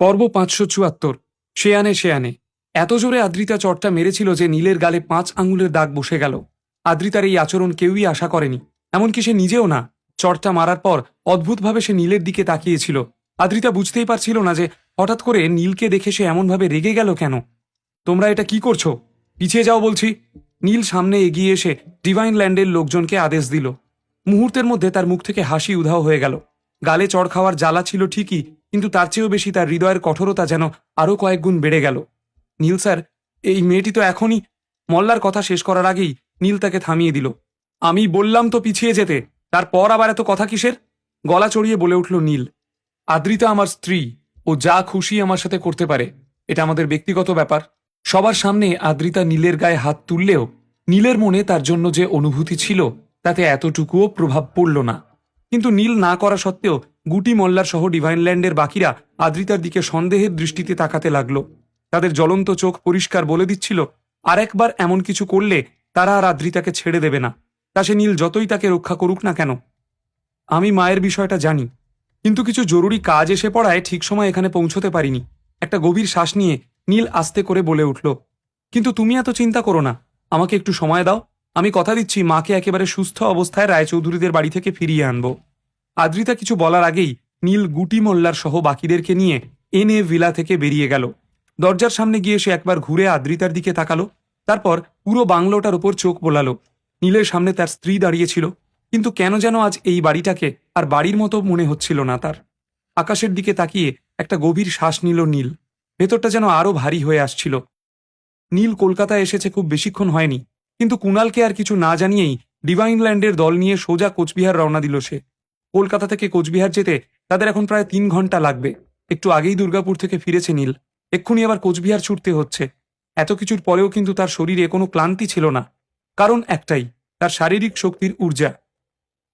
পর্ব ৫৭৪। শেয়ানে শেয়ানে। এত জোরে আদ্রিতা চটটা মেরেছিল যে নীলের গালে ৫ আঙুলের দাগ বসে গেল। আদ্রিতার এই আচরণ কেউই আশা করেনি, এমনকি সে নিজেও না। চটটা মারার পর অদ্ভুতভাবে সে নীলের দিকে তাকিয়েছিল। আদ্রিতা বুঝতেই পারছিল না যে হঠাৎ করে নীলকে দেখে সে এমনভাবে রেগে গেল কেন। তোমরা এটা কি করছো? পিছিয়ে যাও বলছি। নীল সামনে এগিয়ে এসে ডিভাইন ল্যান্ডের লোকজনকে আদেশ দিল। মুহূর্তের মধ্যে তার মুখ থেকে হাসি উধাও হয়ে গেল। গালে চড় খাওয়ার জ্বালা ছিল ঠিকই, কিন্তু তার চেয়েও বেশি তার হৃদয়ের কঠোরতা যেন আরও কয়েক গুণ বেড়ে গেল। নীল স্যার, এই মেয়েটি তো এখনই। মল্লার কথা শেষ করার আগেই নীল তাকে থামিয়ে দিল। আমি বললাম তো পিছিয়ে যেতে, তারপর আবার এত কথা কিসের? গলা চড়িয়ে বলে উঠল নীল। আদ্রিতা আমার স্ত্রী, ও যা খুশি আমার সাথে করতে পারে। এটা আমাদের ব্যক্তিগত ব্যাপার। সবার সামনে আদ্রিতা নীলের গায়ে হাত তুললেও নীলের মনে তার জন্য যে অনুভূতি ছিল তাতে এতটুকুও প্রভাব পড়ল না। কিন্তু নীল না করা সত্ত্বেও গুটি মল্লার সহ ডিভাইনল্যান্ডের বাকিরা আদ্রিতার দিকে সন্দেহের দৃষ্টিতে তাকাতে লাগলো। তাদের জ্বলন্ত চোখ পরিষ্কার বলে দিচ্ছিল আরেকবার এমন কিছু করলে তারা আর আদ্রিতাকে ছেড়ে দেবে না, তা সে নীল যতই তাকে রক্ষা করুক না কেন। আমি মায়ের বিষয়টা জানি, কিন্তু কিছু জরুরি কাজ এসে পড়ায় ঠিক সময় এখানে পৌঁছতে পারিনি। একটা গভীর শ্বাস নিয়ে নীল আস্তে করে বলে উঠল, কিন্তু তুমি এত চিন্তা করো না, আমাকে একটু সময় দাও। আমি কথা দিচ্ছি মাকে একেবারে সুস্থ অবস্থায় রায়চৌধুরীদের বাড়ি থেকে ফিরিয়ে আনবো। আদ্রিতা কিছু বলার আগেই নীল গুটি মোল্লার সহ বাকিদেরকে নিয়ে এনে ভিলা থেকে বেরিয়ে গেল। দরজার সামনে গিয়ে সে একবার ঘুরে আদ্রিতার দিকে তাকালো, তারপর পুরো বাংলোটার উপর চোখ বোলালো। নীলের সামনে তার স্ত্রী দাঁড়িয়েছিল, কিন্তু কেন যেন আজ এই বাড়িটাকে আর বাড়ির মতো মনে হচ্ছিল না তার। আকাশের দিকে তাকিয়ে একটা গভীর শ্বাস নিল নীল। ভেতরটা যেন আরো ভারী হয়ে আসছিল। নীল কলকাতায় এসেছে খুব বেশিক্ষণ হয়নি, কিন্তু কুণালকে আর কিছু না জানিয়েই ডিভাইনল্যান্ডের দল নিয়ে সোজা কোচবিহার রওনা দিল সে। কলকাতা থেকে কোচবিহার যেতে তাদের এখন প্রায় ৩ ঘন্টা লাগবে। একটু আগেই দুর্গাপুর থেকে ফিরেছে নীল, এক্ষুনি আবার কোচবিহার ছুটতে হচ্ছে। এত কিছুর পরেও কিন্তু তার শরীরে কোনো ক্লান্তি ছিল না। কারণ একটাই, তার শারীরিক শক্তির ঊর্জা।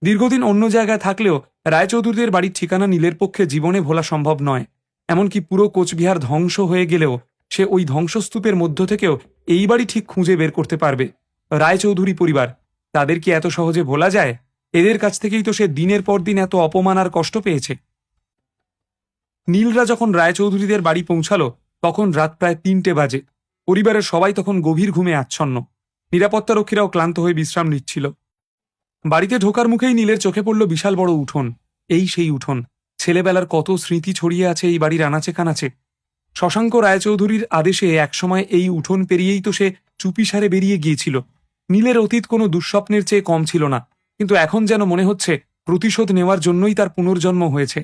দীর্ঘদিন অন্য জায়গায় থাকলেও রায়চৌধুরীদের বাড়ির ঠিকানা নীলের পক্ষে জীবনে ভোলা সম্ভব নয়। এমনকি পুরো কোচবিহার ধ্বংস হয়ে গেলেও সে ওই ধ্বংসস্তূপের মধ্য থেকেও এই বাড়ি ঠিক খুঁজে বের করতে পারবে। রায়চৌধুরী পরিবার, তাদের কি এত সহজে ভোলা যায়? এদের কাছ থেকেই তো সে দিনের পর দিন এত অপমান আর কষ্ট পেয়েছে। নীলরা যখন রায়চৌধুরীদের বাড়ি পৌঁছালো তখন রাত প্রায় ৩টে বাজে। পরিবারের সবাই তখন গভীর ঘুমে আচ্ছন্ন। নিরাপত্তারক্ষীরাও ক্লান্ত হয়ে বিশ্রাম নিচ্ছিল। বাড়িতে ঢোকার মুখেই নীলের চোখে পড়ল বিশাল বড় উঠোন। এই সেই উঠোন, ছেলেবেলার কত স্মৃতি ছড়িয়ে আছে এই বাড়ির আনাচে কানাচে। শশাঙ্ক রায়চৌধুরীর আদেশে একসময় এই উঠোন পেরিয়েই তো সে চুপিসারে বেরিয়ে গিয়েছিল। নীলের অতীত কোনো দুঃস্বপ্নের চেয়ে কম ছিল না, কিন্তু এখন যেন মনে হচ্ছে প্রতিশোধ নেওয়ার জন্যই তার পুনর্জন্ম হয়েছে।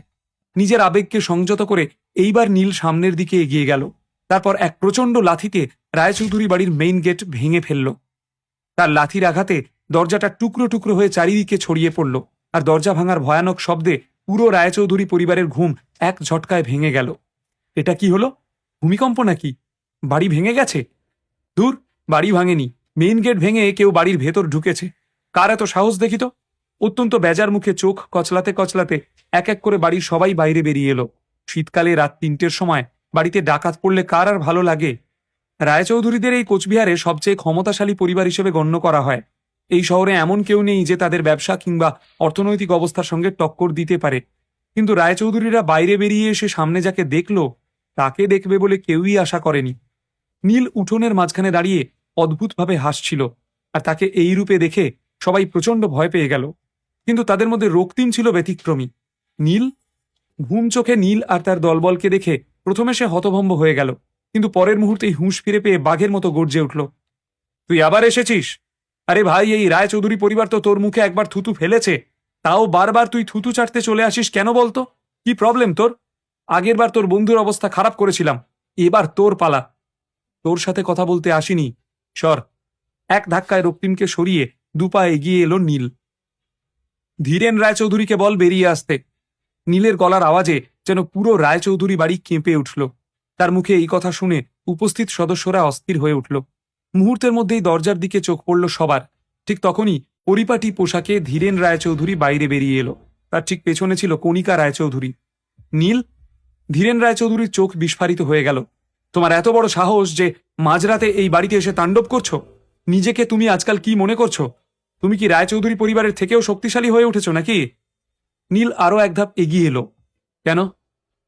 নিজের আবেগকে সংযত করে এইবার নীল সামনের দিকে এগিয়ে গেল। তারপর এক প্রচণ্ড লাথিতে রায়চৌধুরী বাড়ির মেইন গেট ভেঙে ফেলল। তার লাথির আঘাতে দরজাটা টুকরো টুকরো হয়ে চারিদিকে ছড়িয়ে পড়ল, আর দরজা ভাঙার ভয়ানক শব্দে পুরো রায়চৌধুরী পরিবারের ঘুম এক ঝটকায় ভেঙে গেল। এটা কি হলো? ভূমিকম্প নাকি? বাড়ি ভেঙে গেছে? দূর, বাড়ি ভাঙেনি, মেইন গেট ভেঙে কেউ বাড়ির ভেতর ঢুকেছে। কার এত সাহস দেখি তো! অত্যন্ত বেজার মুখে চোখ কচলাতে কচলাতে এক এক করে বাড়ির সবাই বাইরে বেরিয়ে এলো। শীতকালে রাত ৩টের সময় বাড়িতে ডাকাত পড়লে কার আর ভালো লাগে? রায়চৌধুরীদের এই কোচবিহারে সবচেয়ে ক্ষমতাশালী পরিবার হিসেবে গণ্য করা হয়। এই শহরে এমন কেউ নেই যে তাদের ব্যবসা কিংবা অর্থনৈতিক অবস্থার সঙ্গে টক্কর দিতে পারে। কিন্তু রায়চৌধুরীরা বাইরে বেরিয়ে এসে সামনে যাকে দেখল তাকে দেখবে বলে কেউই আশা করেনি। নীল উঠোনের মাঝখানে দাঁড়িয়ে অদ্ভুতভাবে হাসছিল, আর তাকে এই রূপে দেখে সবাই প্রচণ্ড ভয় পেয়ে গেল। কিন্তু তাদের মধ্যে রক্তিম ছিল ব্যতিক্রমী। নীল, ঘুম চোখে নীল আর তার দলবলকে দেখে প্রথমে সে হতভম্ব হয়ে গেল, কিন্তু পরের মুহূর্তেই হুঁশ ফিরে পেয়ে বাঘের মতো গর্জে উঠল। তুই আবার এসেছিস? আরে ভাই, এই রায়চৌধুরী পরিবার তো তোর মুখে একবার থুতু ফেলেছে, তাও বারবার তুই থুতু চাটতে চলে আসিস কেন বলতো? কি প্রবলেম তোর? আগের বার তোর বন্ধুর অবস্থা খারাপ করেছিলাম, এবার তোর পালা। তোর সাথে কথা বলতে আসিনি, সর। এক ধাক্কায় রক্তিমকে সরিয়ে দুপা এগিয়ে এলো নীল। ধীরেন রায়চৌধুরীকে বল বেরিয়ে আসতে। নীলের গলার আওয়াজে যেন পুরো রায়চৌধুরী বাড়ি কেঁপে উঠল। তার মুখে এই কথা শুনে উপস্থিত সদস্যরা অস্থির হয়ে উঠল। মুহূর্তের মধ্যেই দরজার দিকে চোখ পড়ল সবার। ঠিক তখনই পরিপাটি পোশাকে ধীরেন রায়চৌধুরী বাইরে বেরিয়ে এলো। তার ঠিক পেছনে ছিল কণিকা রায়চৌধুরী। নীল, ধীরেন রায়চৌধুরীর চোখ বিস্ফারিত হয়ে গেল। তোমার এত বড় সাহস যে মাঝরাতে এই বাড়িতে এসে তাণ্ডব করছো? নিজেকে তুমি আজকাল কি মনে করছো? তুমি কি রায়চৌধুরী পরিবারের থেকেও শক্তিশালী হয়ে উঠেছ নাকি? নীল আরো এক ধাপ এগিয়ে এলো। কেন?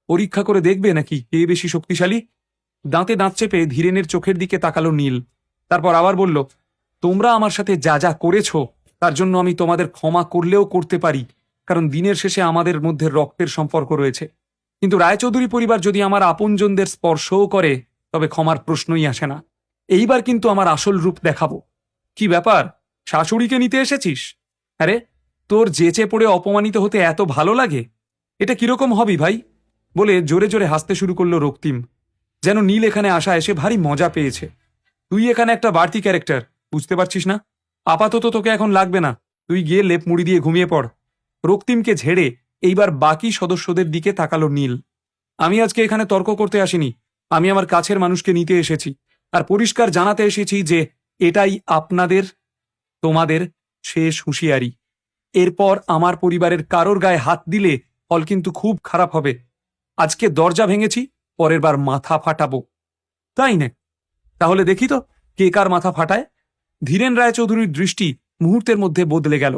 পরীক্ষা করে দেখবে নাকি কে বেশি শক্তিশালী? দাঁতে দাঁত চেপে ধীরেনের চোখের দিকে তাকালো নীল। তারপর আবার বলল, তোমরা আমার সাথে যা যা করেছ তার জন্য আমি তোমাদের ক্ষমা করলেও করতে পারি, কারণ দিনের শেষে আমাদের মধ্যে রক্তের সম্পর্ক রয়েছে। কিন্তু রায়চৌধুরী পরিবার যদি আমার আপনজনদের স্পর্শও করে তবে ক্ষমার প্রশ্নই আসে না। এইবার কিন্তু আমার আসল রূপ দেখাবো। কি ব্যাপার, শাশুড়িকে নিতে এসেছিস? আরে, তোর জেচে পড়ে অপমানিত হতে এত ভালো লাগে? এটা কিরকম হবি ভাই? বলে জোরে জোরে হাসতে শুরু করলো রক্তিম, যেন নীল এখানে আসা এসে ভারী মজা পেয়েছে। তুই এখানে একটা বাড়তি ক্যারেক্টার, বুঝতে পারছিস না? আপাতত তোকে এখন লাগবে না, তুই গিয়ে লেপ মুড়ি দিয়ে ঘুমিয়ে পড়। রক্তিমকে ঝেড়ে এইবার বাকি সদস্যদের দিকে তাকালো নীল। আমি আজকে এখানে তর্ক করতে আসিনি, আমি আমার কাছের মানুষকে নিতে এসেছি, আর পরিষ্কার জানাতে এসেছি যে এটাই আপনাদের, তোমাদের শেষ হুঁশিয়ারি। এরপর আমার পরিবারের কারোর গায়ে হাত দিলে ফল কিন্তু খুব খারাপ হবে। আজকে দরজা ভেঙেছি, পরের বার মাথা ফাটাবো। তাই না? তাহলে দেখি তো কে কার মাথা ফাটায়। ধীরেন রায়চৌধুরীর দৃষ্টি মুহূর্তের মধ্যে বদলে গেল।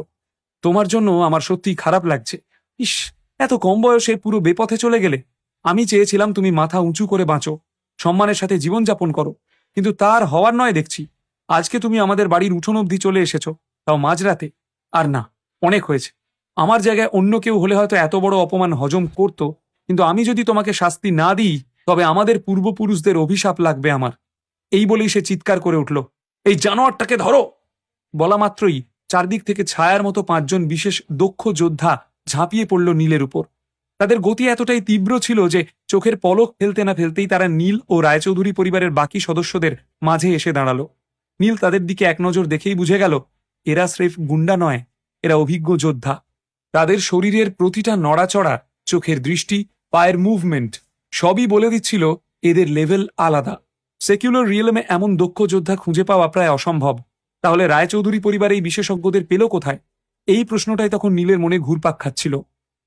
তোমার জন্য আমার সত্যিই খারাপ লাগছে। ইস, এত কম বয়সে পুরো বেপথে চলে গেলে। আমি চেয়েছিলাম তুমি মাথা উঁচু করে বাঁচো, সম্মানের সাথে জীবনযাপন করো, কিন্তু তার হওয়ার নয় দেখছি। আজকে তুমি আমাদের বাড়ির উঠোন অবধি চলে এসেছো, তাও মাঝরাতে। আর না, অনেক হয়েছে। আমার জায়গায় অন্য কেউ হলে হয়তো এত বড় অপমান হজম করত, কিন্তু আমি যদি তোমাকে শাস্তি না দিই তবে আমাদের পূর্বপুরুষদের অভিশাপ লাগবে আমার। এই বলেই সে চিৎকার করে উঠল, এই জানোয়ারটাকে ধরো! বলা মাত্রই চারদিক থেকে ছায়ার মতো 5 জন বিশেষ দক্ষ যোদ্ধা ঝাঁপিয়ে পড়ল নীলের উপর। তাদের গতি এতটাই তীব্র ছিল যে চোখের পলক ফেলতে না ফেলতেই তারা নীল ও রায়চৌধুরী পরিবারের বাকি সদস্যদের মাঝে এসে দাঁড়ালো। নীল তাদের দিকে এক নজর দেখেই বুঝে গেল এরা স্রেফ গুন্ডা নয়, এরা অভিজ্ঞ যোদ্ধা। তাদের শরীরের প্রতিটা নড়াচড়া, চোখের দৃষ্টি, পায়ের মুভমেন্ট সবই বলে দিচ্ছিল এদের লেভেল আলাদা। সেকুলার রিয়েলমে এমন দক্ষ যোদ্ধা খুঁজে পাওয়া প্রায় অসম্ভব। তাহলে রায়চৌধুরী পরিবার এই বিশেষজ্ঞদের পেল কোথায়? এই প্রশ্নটাই তখন নীলের মনে ঘুরপাক খাচ্ছিল।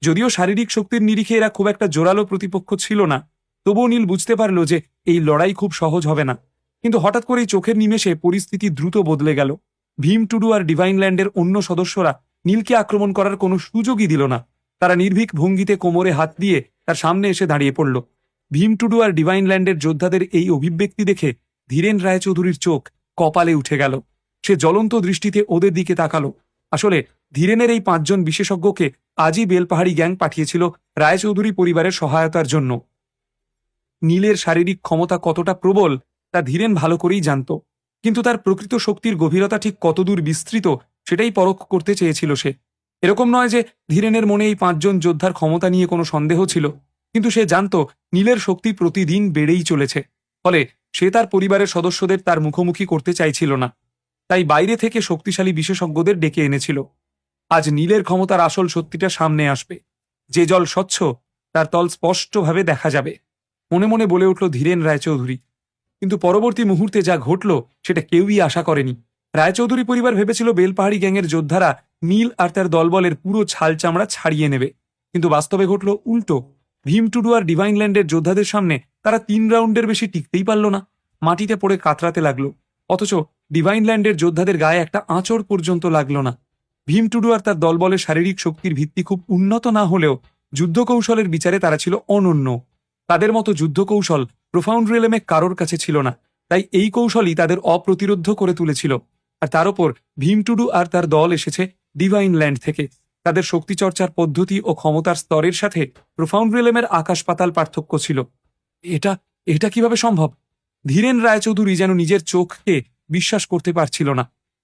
যদিও শারীরিক শক্তির নিরিখে এরা খুব একটা জোরালো প্রতিপক্ষ ছিল না, তবুও নীল বুঝতে পারল যে এই লড়াই খুব সহজ হবে না। কিন্তু হঠাৎ করেই চোখের নিমেষে পরিস্থিতি দ্রুত বদলে গেল। ভীম, টুডু আর ডিভাইন ল্যান্ডের অন্য সদস্যরা নীলকে আক্রমণ করার কোনো সুযোগই দিল না। তারা নির্ভীক ভঙ্গিতে কোমরে হাত দিয়ে তার সামনে এসে দাঁড়িয়ে পড়ল। ভীম, টুডু আর ডিভাইন ল্যান্ডের যোদ্ধাদের এই অভিব্যক্তি দেখে ধীরেন রায়চৌধুরীর চোখ কপালে উঠে গেল। সে জ্বলন্ত দৃষ্টিতে ওদের দিকে তাকালো। আসলে ধীরেনের এই 5 জন বিশেষজ্ঞকে আজই বেলপাহাড়ি গ্যাং পাঠিয়েছিল রায়চৌধুরী পরিবারের সহায়তার জন্য। নীলের শারীরিক ক্ষমতা কতটা প্রবল তা ধীরেন ভালো করেই জানত, কিন্তু তার প্রকৃত শক্তির গভীরতা ঠিক কতদূর বিস্তৃত সেটাই পরখ করতে চেয়েছিল সে। এরকম নয় যে ধীরেনের মনে এই 5 জন যোদ্ধার ক্ষমতা নিয়ে কোনো সন্দেহ ছিল, কিন্তু সে জানত নীলের শক্তি প্রতিদিন বেড়েই চলেছে। ফলে সে তার পরিবারের সদস্যদের তার মুখোমুখি করতে চাইছিল না, তাই বাইরে থেকে শক্তিশালী বিশেষজ্ঞদের ডেকে এনেছিল। আজ নীলের ক্ষমতার আসল সত্যিটা সামনে আসবে। যে জল স্বচ্ছ তার তল স্পষ্টভাবে দেখা যাবে, মনে মনে বলে উঠল ধীরেন রায়চৌধুরী। কিন্তু পরবর্তী মুহূর্তে যা ঘটল সেটা কেউই আশা করেনি। রায়চৌধুরী পরিবার ভেবেছিল বেলপাহাড়ি গ্যাংয়ের যোদ্ধারা নীল আর তার দলবলের পুরো ছাল চামড়া ছাড়িয়ে নেবে, কিন্তু বাস্তবে ঘটল উল্টো। ভীম, টুডু আর ডিভাইন ল্যান্ডের যোদ্ধাদের সামনে তারা 3 রাউন্ডের বেশি টিকতেই পারল না, মাটিতে পড়ে কাতরাতে লাগলো। অথচ ডিভাইন ল্যান্ডের যোদ্ধাদের গায়ে একটা আঁচড় পর্যন্ত লাগলো না। ভীম, টুডু আর তার দলবলের শারীরিক শক্তির ভিত্তি খুব উন্নত না হলেও যুদ্ধ কৌশলের বিচারে তারা ছিল অনন্য। তাদের মতো যুদ্ধ কৌশল প্রোফাউন্ড রিয়েলমে কারোর কাছে ছিল না, তাই এই কৌশলই তাদের অপ্রতিরোধ্য করে তুলেছিল। আর তার ওপর ভীম, টুডু আর তার দল এসেছে ডিভাইন ল্যান্ড থেকে। তাদের শক্তিচর্চার পদ্ধতি ও ক্ষমতার স্তরের সাথে প্রোফাউন্ড রিয়েলমের আকাশ পাতাল পার্থক্য ছিল। এটা এটা কিভাবে সম্ভব? ধীরেন রায়চৌধুরী যেন নিজের চোখকে বিশ্বাস করতে পারছিল না।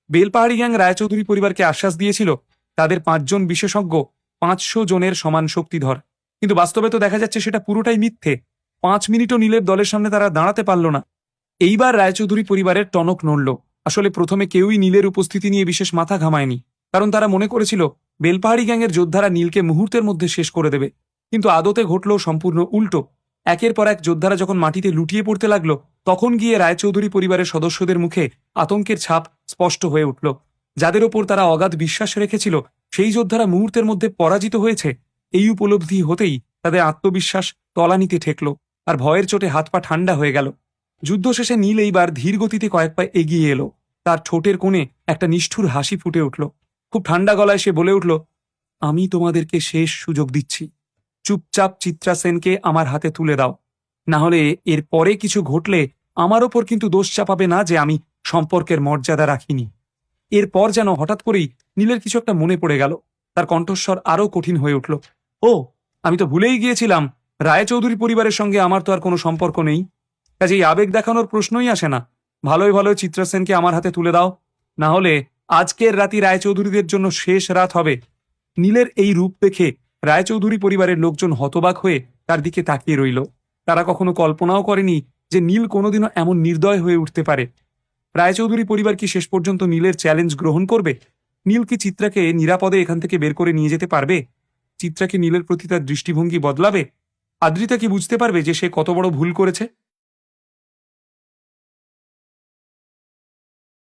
বেলপাহাড়ি গ্যাং রায়চৌধুরী পরিবারকে আশ্বাস দিয়েছিল তাদের 5 জন বিশেষজ্ঞ 500 জনের সমান শক্তিধর, কিন্তু বাস্তবে তো দেখা যাচ্ছে সেটা পুরোটাই মিথ্যে। 5 মিনিটও নীলের দলের সামনে তারা দাঁড়াতে পারল না। এইবার রায়চৌধুরী পরিবারের টনক নড়ল। আসলে প্রথমে কেউই নীলের উপস্থিতি নিয়ে বিশেষ মাথা ঘামায়নি, কারণ তারা মনে করেছিল বেলপাহাড়ি গ্যাংয়ের যোদ্ধারা নীলকে মুহূর্তের মধ্যে শেষ করে দেবে। কিন্তু আদতে ঘটল সম্পূর্ণ উল্টো। একের পর এক যোদ্ধারা যখন মাটিতে লুটিয়ে পড়তে লাগলো, তখন গিয়ে রায়চৌধুরী পরিবারের সদস্যদের মুখে আতঙ্কের ছাপ স্পষ্ট হয়ে উঠল। যাদের ওপর তারা অগাধ বিশ্বাস রেখেছিল সেই যোদ্ধারা মুহূর্তের মধ্যে পরাজিত হয়েছে, এই উপলব্ধি হতেই তাদের আত্মবিশ্বাস তলানিতে ঠেকল, আর ভয়ের চোটে হাত পা ঠান্ডা হয়ে গেল। যুদ্ধ শেষে নীল এইবার ধীর গতিতে কয়েক পা এগিয়ে এলো। তার ঠোঁটের কোণে একটা নিষ্ঠুর হাসি ফুটে উঠল। খুব ঠান্ডা গলায় সে বলে উঠল, আমি তোমাদেরকে শেষ সুযোগ দিচ্ছি। চুপচাপ চিত্রা সেনকে আমার হাতে তুলে দাও, না হলে এর পরে কিছু ঘটলে আমার ওপর কিন্তু দোষ চাপাবে না যে আমি সম্পর্কের মর্যাদা রাখিনি। এরপর যেন হঠাৎ করেই নীলের কিছু একটা মনে পড়ে গেল। তার কণ্ঠস্বর আরও কঠিন হয়ে উঠল। ও, আমি তো ভুলেই গিয়েছিলাম, রায়চৌধুরী পরিবারের সঙ্গে আমার তো আর কোনো সম্পর্ক নেই। কাজেই আবেগ দেখানোর প্রশ্নই আসে না। ভালোই ভালোই চিত্রা সেনকে আমার হাতে তুলে দাও, না হলে আজকের রাতি রায়চৌধুরীদের জন্য শেষ রাত হবে। নীলের এই রূপ দেখে রায়চৌধুরী পরিবারের লোকজন হতবাক হয়ে তার দিকে তাকিয়ে রইল। তারা কখনো কল্পনাও করেনি যে নীল কোনোদিনও এমন নির্দয় হয়ে উঠতে পারে। রায়চৌধুরী পরিবার কি শেষ পর্যন্ত নীলের চ্যালেঞ্জ গ্রহণ করবে? নীল কি চিত্রাকে নিরাপদে এখান থেকে বের করে নিয়ে যেতে পারবে? চিত্রা কি নীলের প্রতি তার দৃষ্টিভঙ্গি বদলাবে? আদ্রিতা কি বুঝতে পারবে যে সে কত বড় ভুল করেছে?